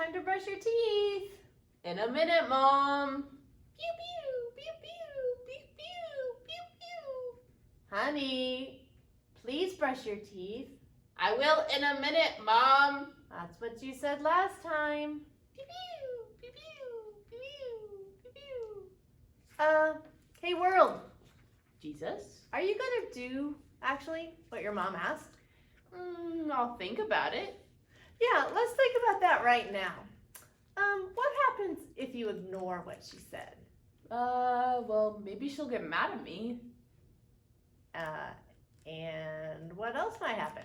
time to brush your teeth. In a minute, Mom. Pew, pew, pew, pew, pew, pew, pew, pew. Honey, please brush your teeth. I will in a minute, Mom. That's what you said last time. Pew, pew, pew, pew, pew, pew, pew. Hey world, Jesus? are you gonna do, actually, what your mom asked? I'll think about it. Yeah, let's think about that right now. What happens if you ignore what she said? Well, maybe she'll get mad at me. And what else might happen?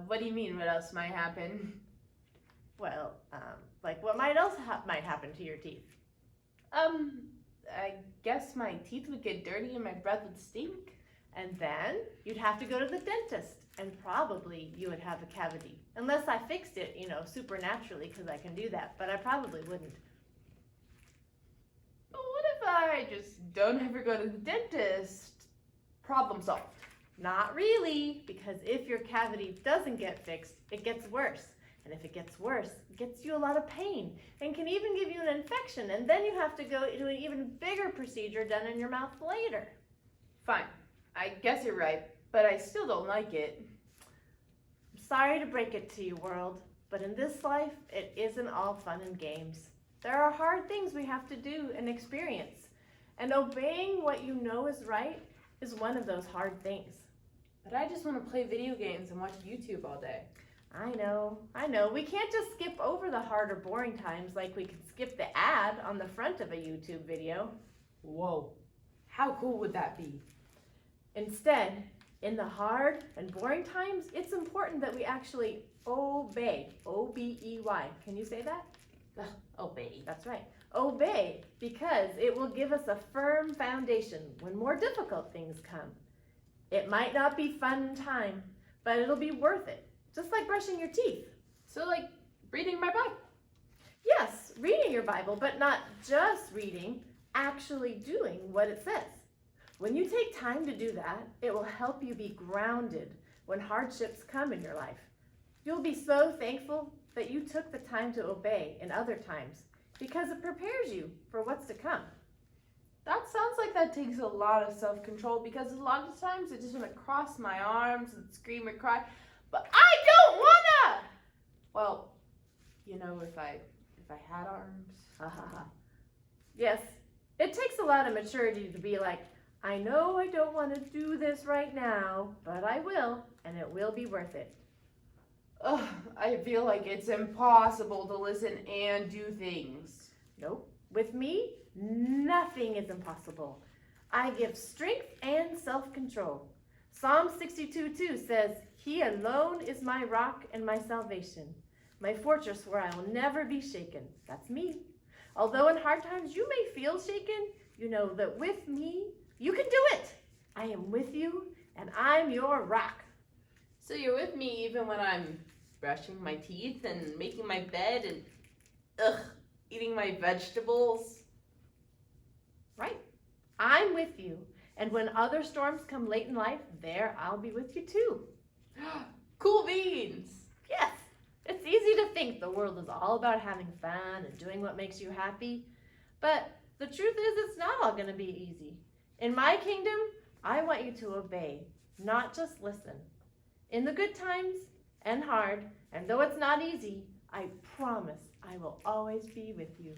What do you mean, what else might happen? Well, like what might else might happen to your teeth? I guess my teeth would get dirty and my breath would stink. And then you'd have to go to the dentist, and probably you would have a cavity. Unless I fixed it, supernaturally, because I can do that, but I probably wouldn't. But what if I just don't ever go to the dentist? Problem solved. Not really, because if your cavity doesn't get fixed, it gets worse. And if it gets worse, it gets you a lot of pain and can even give you an infection. And then you have to go to an even bigger procedure done in your mouth later. Fine. I guess you're right, but I still don't like it. I'm sorry to break it to you, world, but in this life, it isn't all fun and games. There are hard things we have to do and experience. And obeying what you know is right is one of those hard things. But I just want to play video games and watch YouTube all day. I know. We can't just skip over the hard or boring times like we could skip the ad on the front of a YouTube video. Whoa. How cool would that be? Instead, in the hard and boring times, it's important that we actually obey. O-B-E-Y. Can you say that? Obey. That's right. Obey, because it will give us a firm foundation when more difficult things come. It might not be fun time, but it'll be worth it. Just like brushing your teeth. So like reading my Bible. Yes, reading your Bible, but not just reading, actually doing what it says. When you take time to do that, it will help you be grounded when hardships come in your life. You'll be so thankful that you took the time to obey in other times because it prepares you for what's to come. That sounds like that takes a lot of self-control because a lot of times I just want to cross my arms and scream and cry, but I don't wanna! Well, if I had arms. Ha ha ha. Yes, it takes a lot of maturity to be like, I know I don't want to do this right now, but I will, and it will be worth it. Ugh, I feel like it's impossible to listen and do things. Nope. With me, nothing is impossible. I give strength and self-control. Psalm 62:2 says, He alone is my rock and my salvation, my fortress where I will never be shaken. That's me. Although in hard times you may feel shaken, you know that with me, you can do it. I am with you, and I'm your rock. So you're with me even when I'm brushing my teeth and making my bed and, eating my vegetables? Right. I'm with you. And when other storms come late in life, there I'll be with you too. Cool beans. Yes. It's easy to think the world is all about having fun and doing what makes you happy. But the truth is it's not all going to be easy. In my kingdom, I want you to obey, not just listen. In the good times and hard, and though it's not easy, I promise I will always be with you.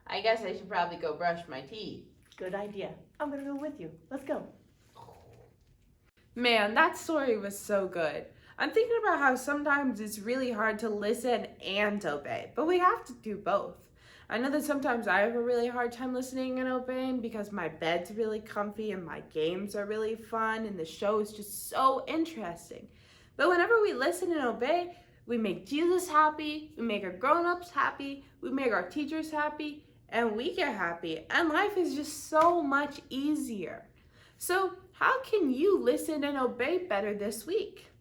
I guess I should probably go brush my teeth. Good idea. I'm going to go with you. Let's go. Man, that story was so good. I'm thinking about how sometimes it's really hard to listen and obey, but we have to do both. I know that sometimes I have a really hard time listening and obeying because my bed's really comfy and my games are really fun and the show is just so interesting. But whenever we listen and obey, we make Jesus happy, we make our grown-ups happy, we make our teachers happy, and we get happy. And life is just so much easier. So how can you listen and obey better this week?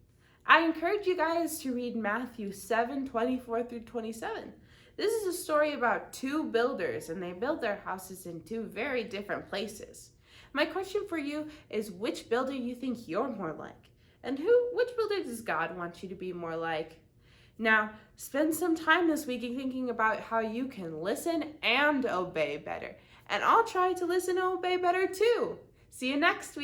I encourage you guys to read Matthew 7:24-27. This is a story about two builders, and they built their houses in two very different places. My question for you is, which builder you think you're more like? And which builder does God want you to be more like? Now, spend some time this week thinking about how you can listen and obey better. And I'll try to listen and obey better too. See you next week.